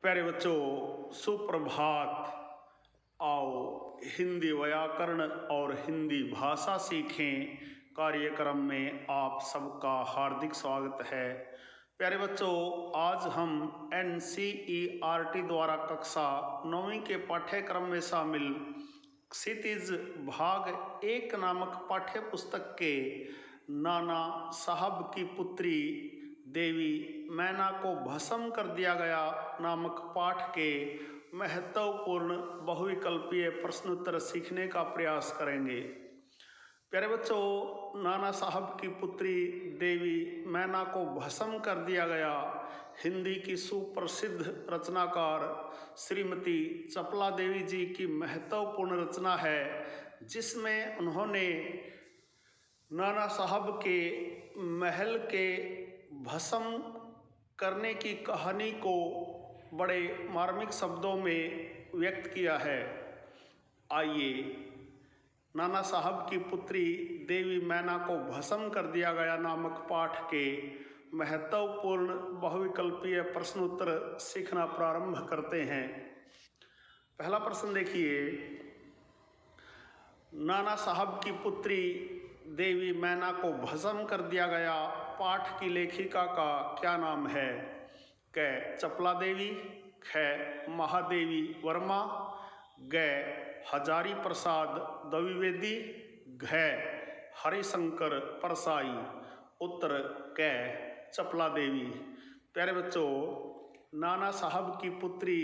प्यारे बच्चों, सुप्रभात। आओ हिंदी व्याकरण और हिंदी भाषा सीखें कार्यक्रम में आप सबका हार्दिक स्वागत है। प्यारे बच्चों, आज हम NCERT द्वारा कक्षा 9वीं के पाठ्यक्रम में शामिल क्षितिज भाग 1 नामक पाठ्य पुस्तक के नाना साहब की पुत्री देवी मैना को भस्म कर दिया गया नामक पाठ के महत्वपूर्ण बहुविकल्पीय प्रश्नोत्तर सीखने का प्रयास करेंगे। प्यारे बच्चों, नाना साहब की पुत्री देवी मैना को भस्म कर दिया गया हिंदी की सुप्रसिद्ध रचनाकार श्रीमती चपला देवी जी की महत्वपूर्ण रचना है, जिसमें उन्होंने नाना साहब के महल के भस्म करने की कहानी को बड़े मार्मिक शब्दों में व्यक्त किया है। आइए नाना साहब की पुत्री देवी मैना को भस्म कर दिया गया नामक पाठ के महत्वपूर्ण बहुविकल्पीय प्रश्नोत्तर सीखना प्रारंभ करते हैं। पहला प्रश्न देखिए, नाना साहब की पुत्री देवी मैना को भस्म कर दिया गया पाठ की लेखिका का क्या नाम है? क चपला देवी, ख महादेवी वर्मा, ग हजारी प्रसाद द्विवेदी, घ हरिशंकर परसाई। उत्तर क चपला देवी। प्यारे बच्चों, नाना साहब की पुत्री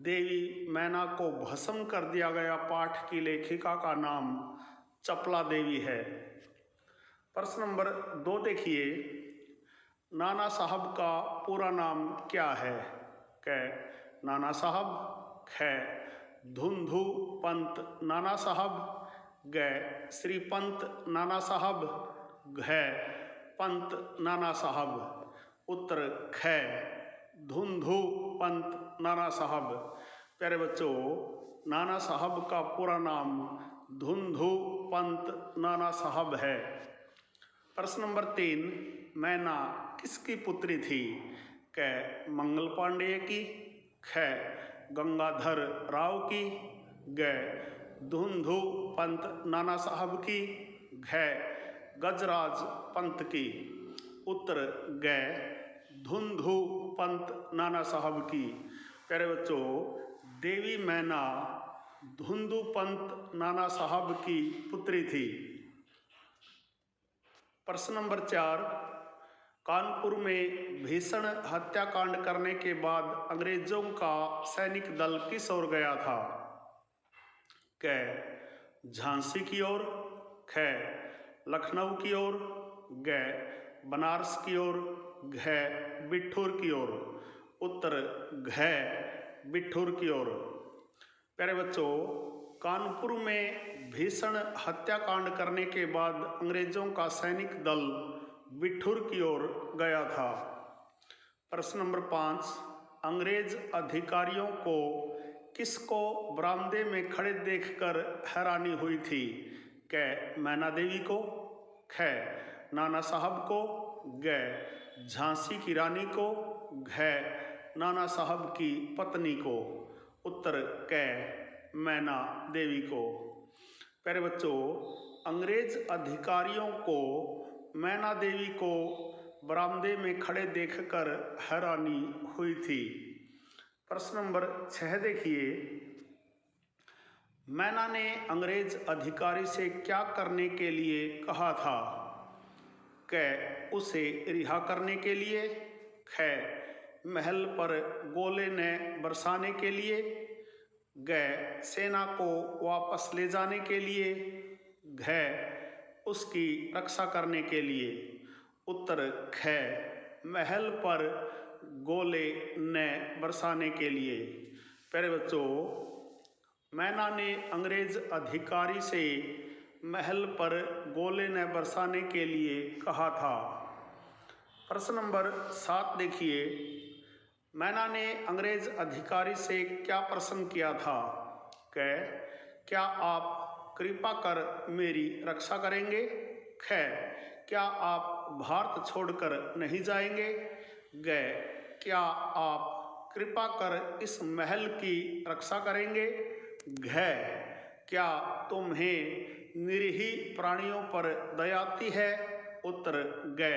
देवी मैना को भस्म कर दिया गया पाठ की लेखिका का नाम चपला देवी है। प्रश्न नंबर 2 देखिए, नाना साहब का पूरा नाम क्या है? क नाना साहब, ख धुंधु पंत नाना साहब, ग श्रीपंत नाना साहब, घ पंत नाना साहब। उत्तर ख धुंधु पंत नाना साहब। प्यारे बच्चों, नाना साहब का पूरा नाम धुंधु पंत नाना साहब है। प्रश्न नंबर 3, मैना किसकी पुत्री थी? क मंगल पांडेय की, ख गंगाधर राव की, ग धुंधु पंत नाना साहब की, घ गजराज पंत की। उत्तर ग धुंधु पंत नाना साहब की। प्यारे बच्चों, देवी मैना धुंधु पंत नाना साहब की पुत्री थी। प्रश्न नंबर 4, कानपुर में भीषण हत्याकांड करने के बाद अंग्रेजों का सैनिक दल किस ओर गया था? क झांसी की ओर, ख लखनऊ की ओर, ग बनारस की ओर, घ बिठूर की ओर। उत्तर घ बिठूर की ओर। प्यारे बच्चों, कानपुर में भीषण हत्याकांड करने के बाद अंग्रेजों का सैनिक दल बिठूर की ओर गया था। प्रश्न नंबर 5, अंग्रेज अधिकारियों को किसको बरामदे में खड़े देखकर हैरानी हुई थी? क मैना देवी को, ख नाना साहब को, ग झांसी की रानी को, घ नाना साहब की पत्नी को। उत्तर क मैना देवी को। प्यारे बच्चों, अंग्रेज अधिकारियों को मैना देवी को बरामदे में खड़े देखकर हैरानी हुई थी। प्रश्न नंबर 6 देखिए, मैना ने अंग्रेज अधिकारी से क्या करने के लिए कहा था? क उसे रिहा करने के लिए, ख महल पर गोले न बरसाने के लिए, ग सेना को वापस ले जाने के लिए, घ उसकी रक्षा करने के लिए। उत्तर ख महल पर गोले न बरसाने के लिए। प्यारे बच्चों, मैना ने अंग्रेज अधिकारी से महल पर गोले न बरसाने के लिए कहा था। प्रश्न नंबर 7 देखिए, मैना ने अंग्रेज अधिकारी से क्या प्रश्न किया था? क क्या आप कृपा कर मेरी रक्षा करेंगे? ख क्या आप भारत छोड़कर नहीं जाएंगे? ग क्या आप कृपा कर इस महल की रक्षा करेंगे। घ क्या तुम्हें निरीह प्राणियों पर दया आती है? उत्तर ग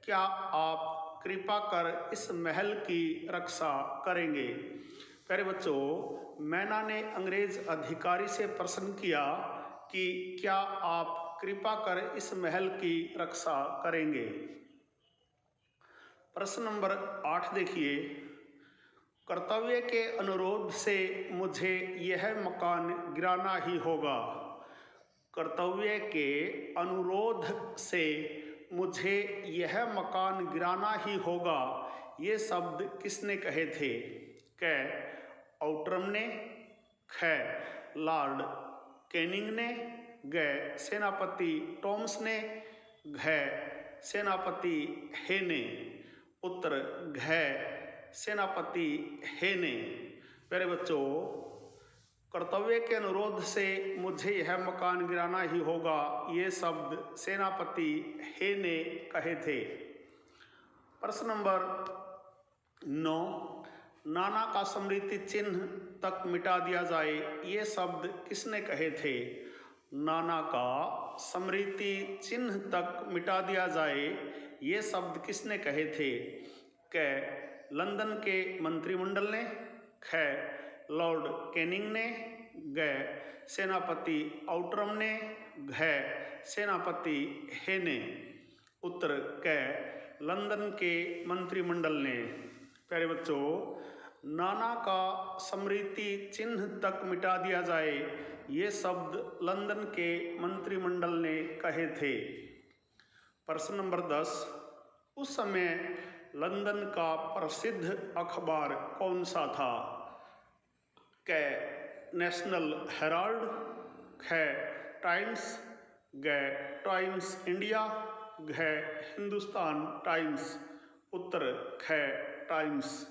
क्या आप कृपा कर इस महल की रक्षा करेंगे। प्यारे बच्चों, मैना ने अंग्रेज अधिकारी से प्रश्न किया कि क्या आप कृपा कर इस महल की रक्षा करेंगे। प्रश्न नंबर 8 देखिए, कर्तव्य के अनुरोध से मुझे यह मकान गिराना ही होगा। कर्तव्य के अनुरोध से मुझे यह मकान गिराना ही होगा, ये शब्द किसने कहे थे? क आउट्रम ने, ख लॉर्ड कैनिंग ने, ग सेनापति टॉम्स ने, घ सेनापति हे ने। उत्तर घ सेनापति हे ने। प्यारे बच्चों, कर्तव्य के अनुरोध से मुझे यह मकान गिराना ही होगा, ये शब्द सेनापति हे ने कहे थे। प्रश्न नंबर 9, नाना का स्मृति चिन्ह तक मिटा दिया जाए, ये शब्द किसने कहे थे? नाना का स्मृति चिन्ह तक मिटा दिया जाए, ये शब्द किसने कहे थे? क लंदन के मंत्रिमंडल ने, ख लॉर्ड कैनिंग ने, ग सेनापति आउट्रम ने, घ सेनापति हे ने। उत्तर क लंदन के मंत्रिमंडल ने। प्यारे बच्चों, नाना का स्मृति चिन्ह तक मिटा दिया जाए, ये शब्द लंदन के मंत्रिमंडल ने कहे थे। प्रश्न नंबर 10, उस समय लंदन का प्रसिद्ध अखबार कौन सा था? क नेशनल हेराल्ड, ख टाइम्स, ग टाइम्स इंडिया, घ हिंदुस्तान टाइम्स। उत्तर ख टाइम्स।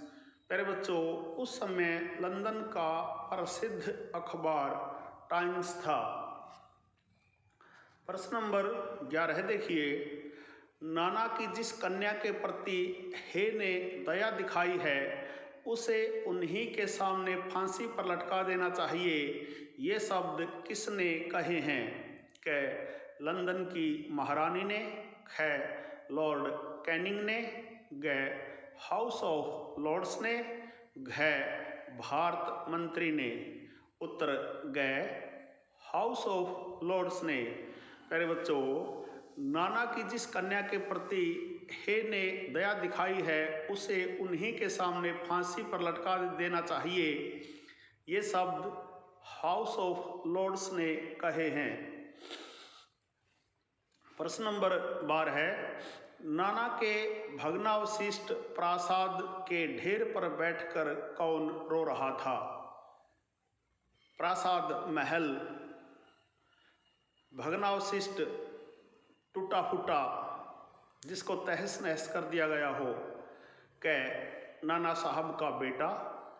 प्यारे बच्चों, उस समय लंदन का प्रसिद्ध अखबार टाइम्स था। प्रश्न नंबर 11 देखिए, नाना की जिस कन्या के प्रति हे ने दया दिखाई है, उसे उन्हीं के सामने फांसी पर लटका देना चाहिए, ये शब्द किसने कहे हैं? क लंदन की महारानी ने, ख लॉर्ड कैनिंग ने, ग हाउस ऑफ लॉर्ड्स ने, घ भारत मंत्री ने। उत्तर ग हाउस ऑफ लॉर्ड्स ने। प्यारे बच्चों, नाना की जिस कन्या के प्रति हे ने दया दिखाई है, उसे उन्हीं के सामने फांसी पर लटका देना चाहिए, ये शब्द हाउस ऑफ लॉर्ड्स ने कहे हैं। प्रश्न नंबर 12 है, नाना के भग्नावशिष्ट प्रासाद के ढेर पर बैठकर कौन रो रहा था? प्रासाद महल भग्नावशिष्ट टूटा फूटा जिसको तहस नहस कर दिया गया हो, क नाना साहब का बेटा,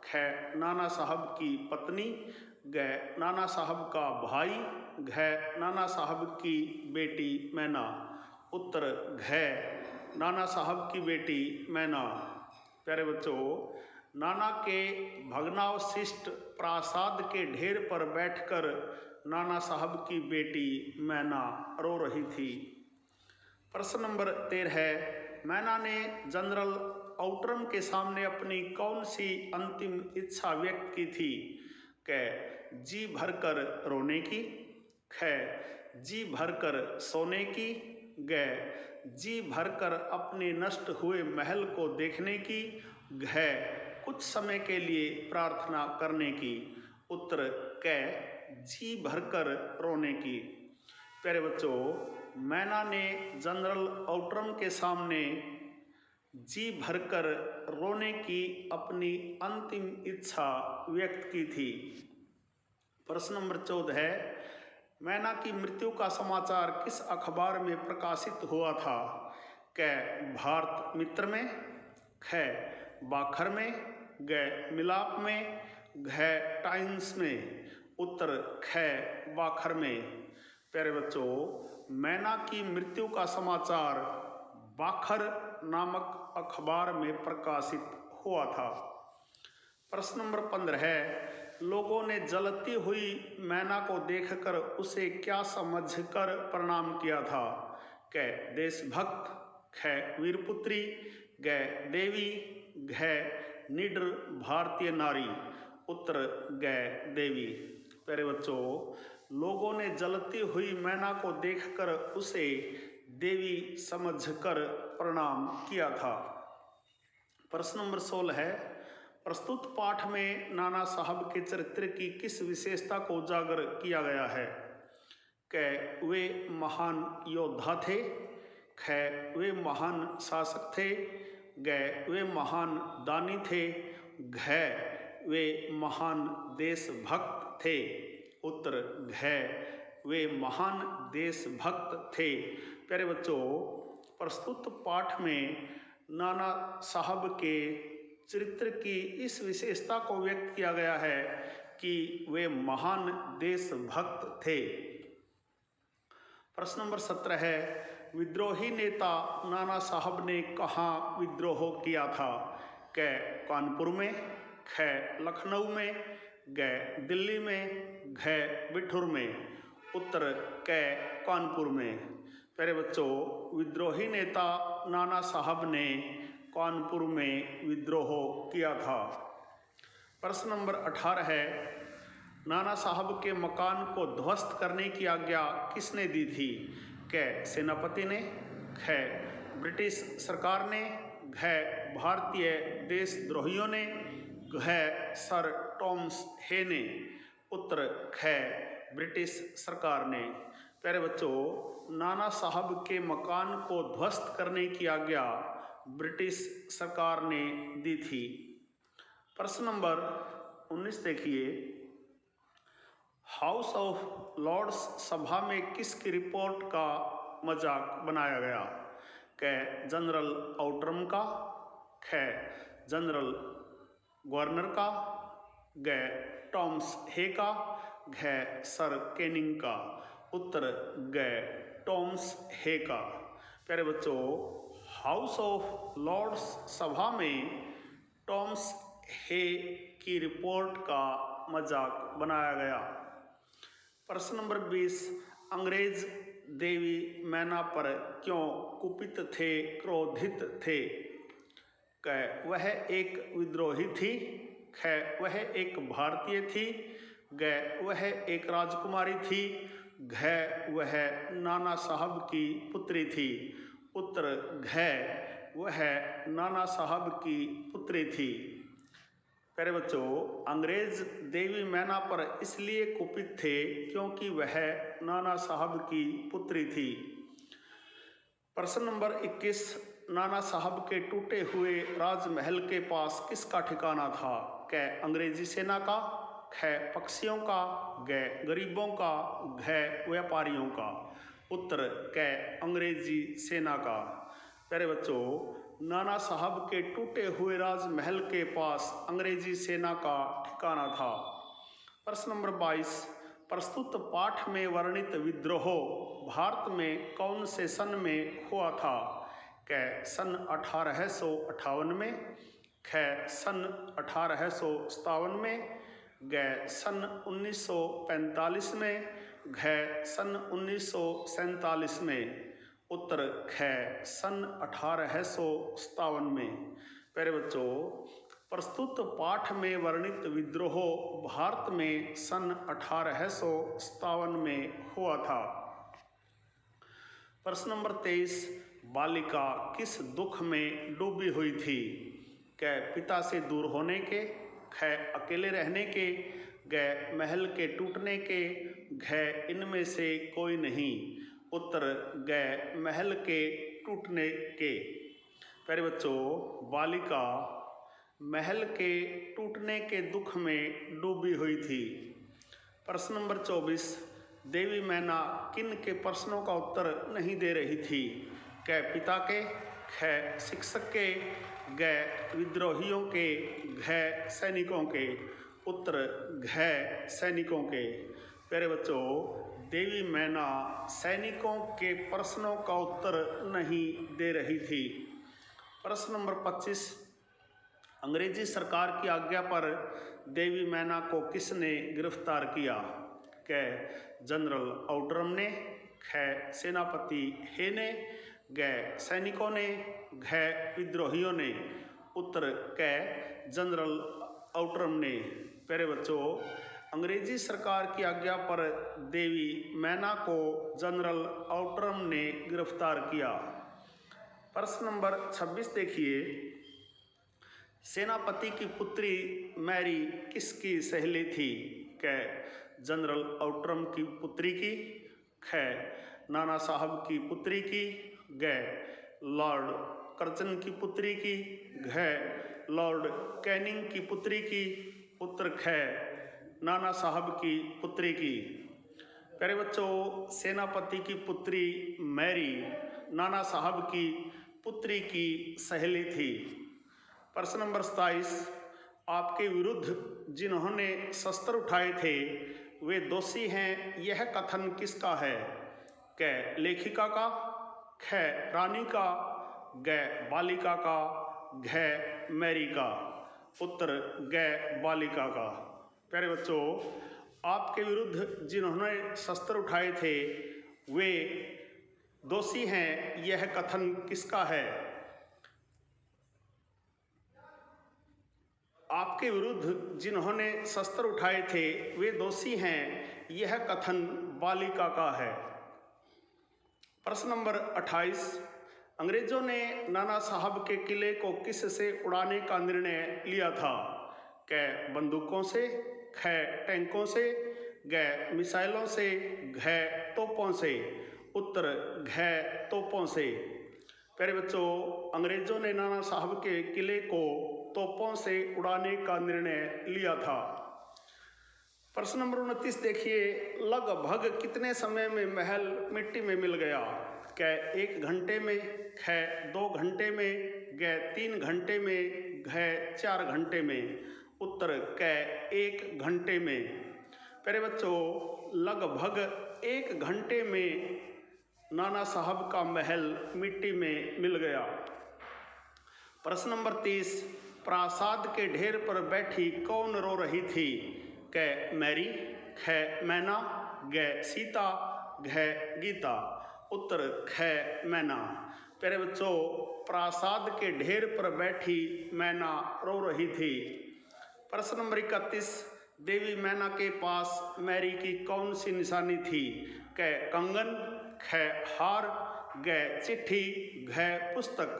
ख नाना साहब की पत्नी, ग नाना साहब का भाई, घ नाना साहब की बेटी मैना। उत्तर घ नाना साहब की बेटी मैना। प्यारे बच्चों, नाना के भग्नावशिष्ट प्रासाद के ढेर पर बैठकर नाना साहब की बेटी मैना रो रही थी। प्रश्न नंबर 13 है, मैना ने जनरल आउट्रम के सामने अपनी कौन सी अंतिम इच्छा व्यक्त की थी? क जी भरकर रोने की, ख जी भरकर सोने की, ग जी भरकर अपने नष्ट हुए महल को देखने की, घ कुछ समय के लिए प्रार्थना करने की। उत्तर क जी भरकर रोने की। प्यारे बच्चों, मैना ने जनरल आउट्रम के सामने जी भरकर रोने की अपनी अंतिम इच्छा व्यक्त की थी। प्रश्न नंबर 14 है, मैना की मृत्यु का समाचार किस अखबार में प्रकाशित हुआ था? क भारत मित्र में, ख बाखर में, ग मिलाप में, घ टाइम्स में। उत्तर ख बाखर में। प्यारे बच्चों, मैना की मृत्यु का समाचार बाखर नामक अखबार में प्रकाशित हुआ था। प्रश्न नंबर 15 है, लोगों ने जलती हुई मैना को देखकर उसे क्या समझकर प्रणाम किया था? क देशभक्त, ख वीरपुत्री, ग देवी, घ निडर भारतीय नारी। उत्तर ग देवी। प्यारे बच्चों, लोगों ने जलती हुई मैना को देखकर उसे देवी समझकर प्रणाम किया था। प्रश्न नंबर 16 है, प्रस्तुत पाठ में नाना साहब के चरित्र की किस विशेषता को उजागर किया गया है? क वे महान योद्धा थे, ख वे महान शासक थे, ग वे महान दानी थे, घ वे महान देशभक्त थे। उत्तर घ वे महान देशभक्त थे। प्यारे बच्चों, प्रस्तुत पाठ में नाना साहब के चरित्र की इस विशेषता को व्यक्त किया गया है कि वे महान देशभक्त थे। प्रश्न नंबर 17 है, विद्रोही नेता नाना साहब ने कहाँ विद्रोह किया था? क कानपुर में, ख लखनऊ में, ग दिल्ली में, घ बिठूर में। उत्तर क कानपुर में। प्यारे बच्चों, विद्रोही नेता नाना साहब ने कानपुर में विद्रोह किया था। प्रश्न नंबर 18 है, नाना साहब के मकान को ध्वस्त करने की आज्ञा किसने दी थी? क सेनापति ने, ख ब्रिटिश सरकार ने, घ भारतीय देशद्रोहियों ने, घ सर टॉमस हे ने। उत्तर ख ब्रिटिश सरकार ने। प्यारे बच्चों, नाना साहब के मकान को ध्वस्त करने की आज्ञा ब्रिटिश सरकार ने दी थी। प्रश्न नंबर 19 देखिए, हाउस ऑफ लॉर्ड्स सभा में किसकी रिपोर्ट का मजाक बनाया गया? क जनरल आउटरम का, ख जनरल गवर्नर का, ग टॉमस हे का, घ सर कैनिंग का। उत्तर ग टॉमस हे का। प्यारे बच्चों, हाउस ऑफ लॉर्ड्स सभा में टॉमस हे की रिपोर्ट का मजाक बनाया गया। प्रश्न नंबर 20, अंग्रेज देवी मैना पर क्यों कुपित थे, क्रोधित थे? क वह एक विद्रोही थी, ख वह एक भारतीय थी, ग वह एक राजकुमारी थी, घ वह नाना साहब की पुत्री थी। उत्तर घ वह नाना साहब की पुत्री थी। प्यारे बच्चों, अंग्रेज देवी मैना पर इसलिए कुपित थे क्योंकि वह नाना साहब की पुत्री थी। प्रश्न नंबर 21, नाना साहब के टूटे हुए राजमहल के पास किसका ठिकाना था? क अंग्रेजी सेना का, ख पक्षियों का, ग गरीबों का, घ व्यापारियों का। उत्तर क अंग्रेजी सेना का। प्यारे बच्चों, नाना साहब के टूटे हुए राजमहल के पास अंग्रेजी सेना का ठिकाना था। प्रश्न नंबर 22, प्रस्तुत पाठ में वर्णित विद्रोह भारत में कौन से सन में हुआ था? क सन 1858 में, ख सन 1857 में, ग सन 1945 में, घ सन 1947 में। उत्तर ख सन 1857 में। प्यारे बच्चों, प्रस्तुत पाठ में वर्णित विद्रोह भारत में सन 1857 में हुआ था। प्रश्न नंबर 23, बालिका किस दुख में डूबी हुई थी? क पिता से दूर होने के, ख अकेले रहने के, ग महल के टूटने के, घ इनमें से कोई नहीं। उत्तर ग महल के टूटने के। प्यारे बच्चों, बालिका महल के टूटने के दुख में डूबी हुई थी। प्रश्न नंबर 24, देवी मैना किन के प्रश्नों का उत्तर नहीं दे रही थी? क पिता के, ख शिक्षक के, ग विद्रोहियों के, घ सैनिकों के। उत्तर घ सैनिकों के। प्यारे बच्चों, देवी मैना सैनिकों के प्रश्नों का उत्तर नहीं दे रही थी। प्रश्न नंबर 25, अंग्रेजी सरकार की आज्ञा पर देवी मैना को किसने गिरफ्तार किया? क जनरल आउटरम ने, ख सेनापति हे ने, ग सैनिकों ने, घ विद्रोहियों ने। उत्तर क जनरल आउटरम ने। प्यारे बच्चों, अंग्रेजी सरकार की आज्ञा पर देवी मैना को जनरल आउटरम ने गिरफ्तार किया। प्रश्न नंबर 26 देखिए, सेनापति की पुत्री मैरी किसकी सहेली थी? क जनरल आउटरम की पुत्री की, ख नाना साहब की पुत्री की, ग लॉर्ड कर्जन की पुत्री की, घ लॉर्ड कैनिंग की पुत्री की। उत्तर ख नाना साहब की पुत्री की। प्यारे बच्चों, सेनापति की पुत्री मैरी नाना साहब की पुत्री की सहेली थी। प्रश्न नंबर 27, आपके विरुद्ध जिन्होंने शस्त्र उठाए थे वे दोषी हैं, यह कथन किसका है? क लेखिका का, ख रानी का, ग बालिका का, घ मैरी का। उत्तर ग बालिका का। प्यारे बच्चों, आपके विरुद्ध जिन्होंने शस्त्र उठाए थे वे दोषी हैं, यह कथन किसका है? आपके विरुद्ध जिन्होंने शस्त्र उठाए थे वे दोषी हैं, यह कथन बालिका का है। प्रश्न नंबर 28, अंग्रेजों ने नाना साहब के किले को किस से उड़ाने का निर्णय लिया था? क बंदूकों से, ख टैंकों से, ग मिसाइलों से, घ तोपों से। उत्तर घ तोपों से। प्यारे बच्चों, अंग्रेजों ने नाना साहब के किले को तोपों से उड़ाने का निर्णय लिया था। प्रश्न नंबर 29 देखिए, लगभग कितने समय में महल मिट्टी में मिल गया? क 1 घंटे में, ख 2 घंटे में, ग 3 घंटे में, घ 4 घंटे में। उत्तर क 1 घंटे में। प्यारे बच्चों, लगभग 1 घंटे में नाना साहब का महल मिट्टी में मिल गया। प्रश्न नंबर 30, प्रासाद के ढेर पर बैठी कौन रो रही थी? क मैरी, ख मैना, ग सीता, घ गीता। उत्तर ख मैना। प्यारे बच्चों, प्रासाद के ढेर पर बैठी मैना रो रही थी। प्रश्न नंबर 31, देवी मैना के पास मैरी की कौन सी निशानी थी? क कंगन, ख हार, ग चिट्ठी, घ पुस्तक।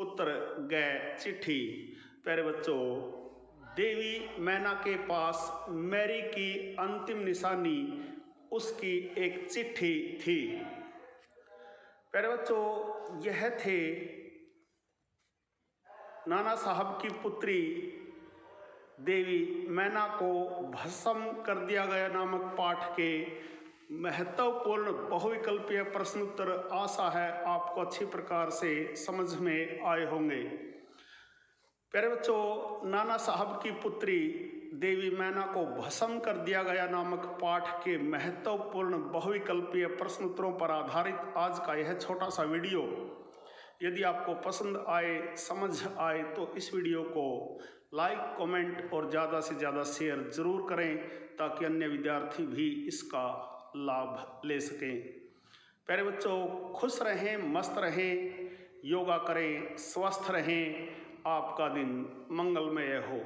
उत्तर ग चिट्ठी। प्यारे बच्चों, देवी मैना के पास मैरी की अंतिम निशानी उसकी एक चिट्ठी थी। प्यारे बच्चों, यह थे नाना साहब की पुत्री देवी मैना को भस्म कर दिया गया नामक पाठ के महत्वपूर्ण बहुविकल्पीय प्रश्न उत्तर आशा है आपको अच्छी प्रकार से समझ में आए होंगे। प्यारे बच्चों, नाना साहब की पुत्री देवी मैना को भस्म कर दिया गया नामक पाठ के महत्वपूर्ण बहुविकल्पीय प्रश्न उत्तरों पर आधारित आज का यह छोटा सा वीडियो यदि आपको पसंद आए, समझ आए तो इस वीडियो को लाइक, कमेंट और ज़्यादा से ज़्यादा शेयर ज़रूर करें ताकि अन्य विद्यार्थी भी इसका लाभ ले सकें। प्यारे बच्चों, खुश रहें, मस्त रहें, योगा करें, स्वस्थ रहें, आपका दिन मंगलमय हो।